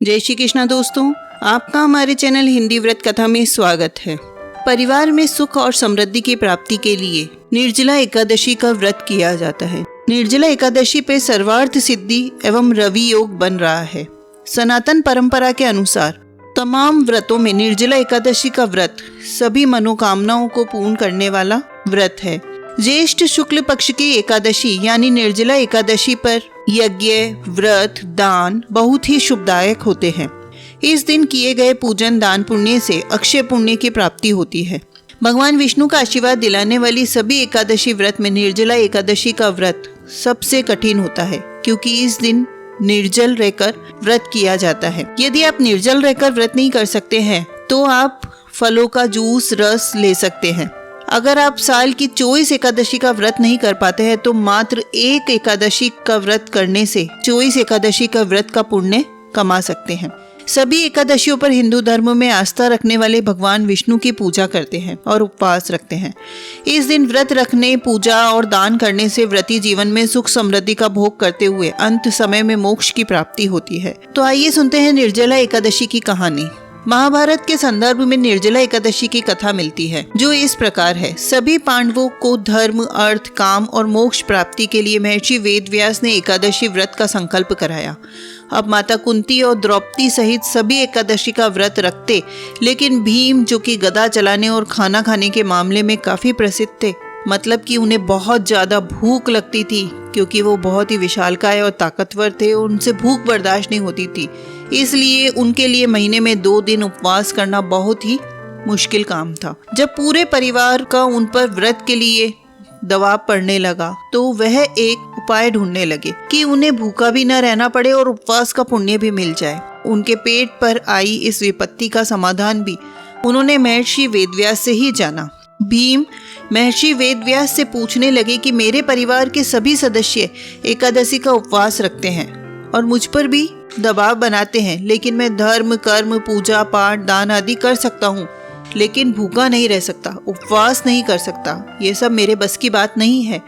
जय श्री कृष्णा दोस्तों, आपका हमारे चैनल हिंदी व्रत कथा में स्वागत है। परिवार में सुख और समृद्धि की प्राप्ति के लिए निर्जला एकादशी का व्रत किया जाता है। निर्जला एकादशी पे सर्वार्थ सिद्धि एवं रवि योग बन रहा है। सनातन परंपरा के अनुसार तमाम व्रतों में निर्जला एकादशी का व्रत सभी मनोकामनाओं को पूर्ण करने वाला व्रत है। ज्येष्ठ शुक्ल पक्ष की एकादशी यानी निर्जला एकादशी पर यज्ञ, व्रत, दान बहुत ही शुभदायक होते हैं। इस दिन किए गए पूजन दान पुण्य से अक्षय पुण्य की प्राप्ति होती है। भगवान विष्णु का आशीर्वाद दिलाने वाली सभी एकादशी व्रत में निर्जला एकादशी का व्रत सबसे कठिन होता है, क्योंकि इस दिन निर्जल रहकर व्रत किया जाता है। यदि आप निर्जल रहकर व्रत नहीं कर सकते हैं तो आप फलों का जूस, रस ले सकते हैं। अगर आप साल की 24 एकादशी का व्रत नहीं कर पाते हैं तो मात्र एक एकादशी का व्रत करने से 24 एकादशी का व्रत का पुण्य कमा सकते हैं। सभी एकादशियों पर हिंदू धर्म में आस्था रखने वाले भगवान विष्णु की पूजा करते हैं और उपवास रखते हैं। इस दिन व्रत रखने, पूजा और दान करने से व्रती जीवन में सुख समृद्धि का भोग करते हुए अंत समय में मोक्ष की प्राप्ति होती है। तो आइए सुनते हैं निर्जला एकादशी की कहानी। महाभारत के संदर्भ में निर्जला एकादशी की कथा मिलती है, जो इस प्रकार है। सभी पांडवों को धर्म, अर्थ, काम और मोक्ष प्राप्ति के लिए महर्षि वेदव्यास ने एकादशी व्रत का संकल्प कराया। अब माता कुंती और द्रौपदी सहित सभी एकादशी का व्रत रखते, लेकिन भीम, जो कि गदा चलाने और खाना खाने के मामले में काफी प्रसिद्ध थे, मतलब कि उन्हें बहुत ज्यादा भूख लगती थी, क्योंकि वो बहुत ही विशालकाय और ताकतवर थे, उनसे भूख बर्दाश्त नहीं होती थी। इसलिए उनके लिए महीने में 2 दिन उपवास करना बहुत ही मुश्किल काम था। जब पूरे परिवार का उन पर व्रत के लिए दबाव पड़ने लगा तो वह एक उपाय ढूंढने लगे कि उन्हें भूखा भी न रहना पड़े और उपवास का पुण्य भी मिल जाए। उनके पेट पर आई इस विपत्ति का समाधान भी उन्होंने महर्षि वेदव्यास से ही जाना। भीम महर्षि वेदव्यास से पूछने लगे कि मेरे परिवार के सभी सदस्य एकादशी का उपवास रखते हैं और मुझ पर भी दबाव बनाते हैं, लेकिन मैं धर्म, कर्म, पूजा पाठ, दान आदि कर सकता हूँ, लेकिन भूखा नहीं रह सकता, उपवास नहीं कर सकता। ये सब मेरे बस की बात नहीं है।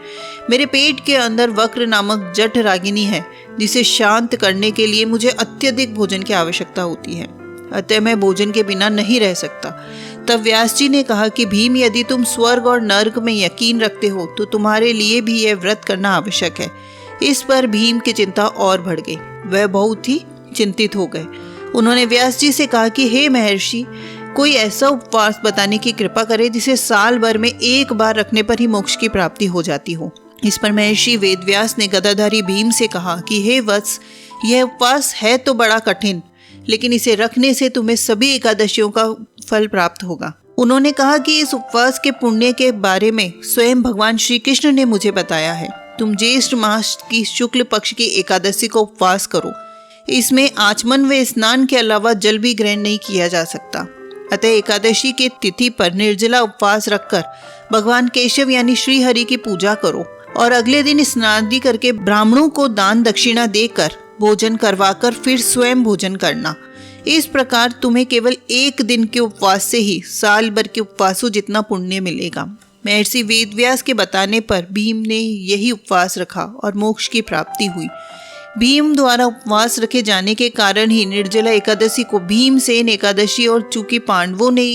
मेरे पेट के अंदर वक्र नामक जठ रागिनी है, जिसे शांत करने के लिए मुझे अत्यधिक भोजन की आवश्यकता होती है, अतः मैं भोजन के बिना नहीं रह सकता। तब व्यास जी ने कहा कि भीम, यदि तुम स्वर्ग और नर्क में यकीन रखते हो तो तुम्हारे लिए भी यह व्रत करना आवश्यक है। इस पर भीम की चिंता और बढ़ गई। वह बहुत ही चिंतित हो गए। उन्होंने व्यास जी से कहा कि हे महर्षि, कोई ऐसा उपवास बताने की कृपा करे जिसे साल भर में एक बार रखने पर ही मोक्ष की प्राप्ति हो जाती हो। इस पर महर्षि वेदव्यास ने गदाधारी भीम से कहा कि हे वत्स, यह उपवास है तो बड़ा कठिन, लेकिन इसे रखने से तुम्हें सभी एकादशियों का फल प्राप्त होगा। उन्होंने कहा कि इस उपवास के पुण्य के बारे में स्वयं भगवान श्री कृष्ण ने मुझे बताया है। तुम ज्येष्ठ मास की शुक्ल पक्ष की एकादशी का उपवास करो। इसमें आचमन व स्नान के अलावा जल भी ग्रहण नहीं किया जा सकता। अतः एकादशी के तिथि पर निर्जला उपवास रखकर भगवान केशव यानी श्री हरि की पूजा करो और अगले दिन स्नानादि करके ब्राह्मणों को दान दक्षिणा देकर भोजन करवाकर फिर स्वयं भोजन करना। इस प्रकार तुम्हें केवल एक दिन के उपवास से ही साल भर के उपवासों जितना पुण्य मिलेगा। महर्षि वेदव्यास के बताने पर भीम ने यही उपवास रखा और मोक्ष की प्राप्ति हुई। भीम द्वारा उपवास रखे जाने के कारण ही निर्जला एकादशी को भीमसेन एकादशी, और चूंकि पांडवों ने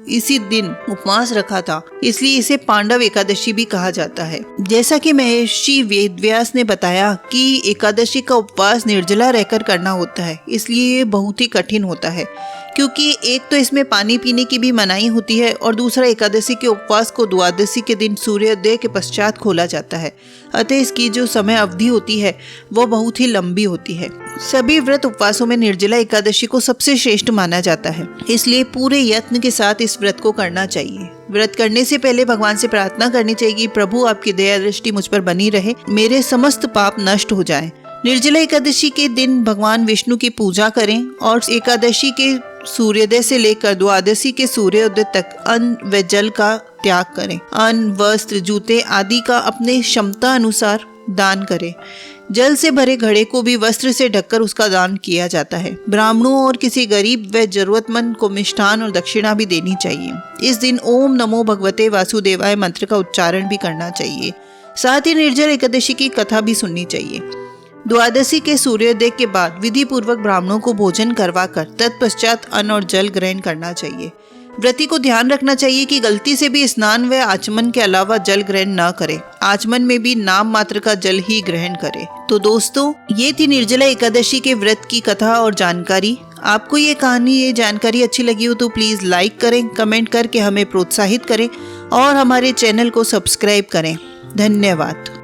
इसी दिन उपवास रखा था, इसलिए इसे पांडव एकादशी भी कहा जाता है। जैसा कि महर्षि वेदव्यास ने बताया कि एकादशी का उपवास निर्जला रहकर करना होता है, इसलिए ये बहुत ही कठिन होता है, क्योंकि एक तो इसमें पानी पीने की भी मनाही होती है और दूसरा एकादशी के उपवास को द्वादशी के दिन सूर्योदय के पश्चात खोला जाता है। अतः इसकी जो समय अवधि होती है वो बहुत ही लंबी होती है। सभी व्रत उपवासों में निर्जला एकादशी को सबसे श्रेष्ठ माना जाता है, इसलिए पूरे यत्न के साथ इस व्रत को करना चाहिए। व्रत करने से पहले भगवान से प्रार्थना करनी चाहिए कि प्रभु आपकी दया दृष्टि मुझ पर बनी रहे, मेरे समस्त पाप नष्ट हो जाएं। निर्जला एकादशी के दिन भगवान विष्णु की पूजा करें और एकादशी के सूर्योदय से लेकर द्वादशी के सूर्योदय तक अन्न व जल का त्याग करें। अन्न, वस्त्र, जूते आदि का अपने क्षमता अनुसार दान करें। जल से भरे घड़े को भी वस्त्र से ढककर उसका दान किया जाता है। ब्राह्मणों और किसी गरीब व जरूरतमंद को मिष्ठान और दक्षिणा भी देनी चाहिए। इस दिन ओम नमो भगवते वासुदेवाय मंत्र का उच्चारण भी करना चाहिए। साथ ही निर्जला एकादशी की कथा भी सुननी चाहिए। द्वादशी के सूर्योदय के बाद विधि पूर्वक ब्राह्मणों को भोजन करवाकर तत्पश्चात अन्न और जल ग्रहण करना चाहिए। व्रती को ध्यान रखना चाहिए कि गलती से भी स्नान व आचमन के अलावा जल ग्रहण न करे। आचमन में भी नाम मात्र का जल ही ग्रहण करे। तो दोस्तों, ये थी निर्जला एकादशी के व्रत की कथा और जानकारी। आपको ये कहानी, ये जानकारी अच्छी लगी हो तो प्लीज लाइक करें, कमेंट करके हमें प्रोत्साहित करें और हमारे चैनल को सब्सक्राइब करें। धन्यवाद।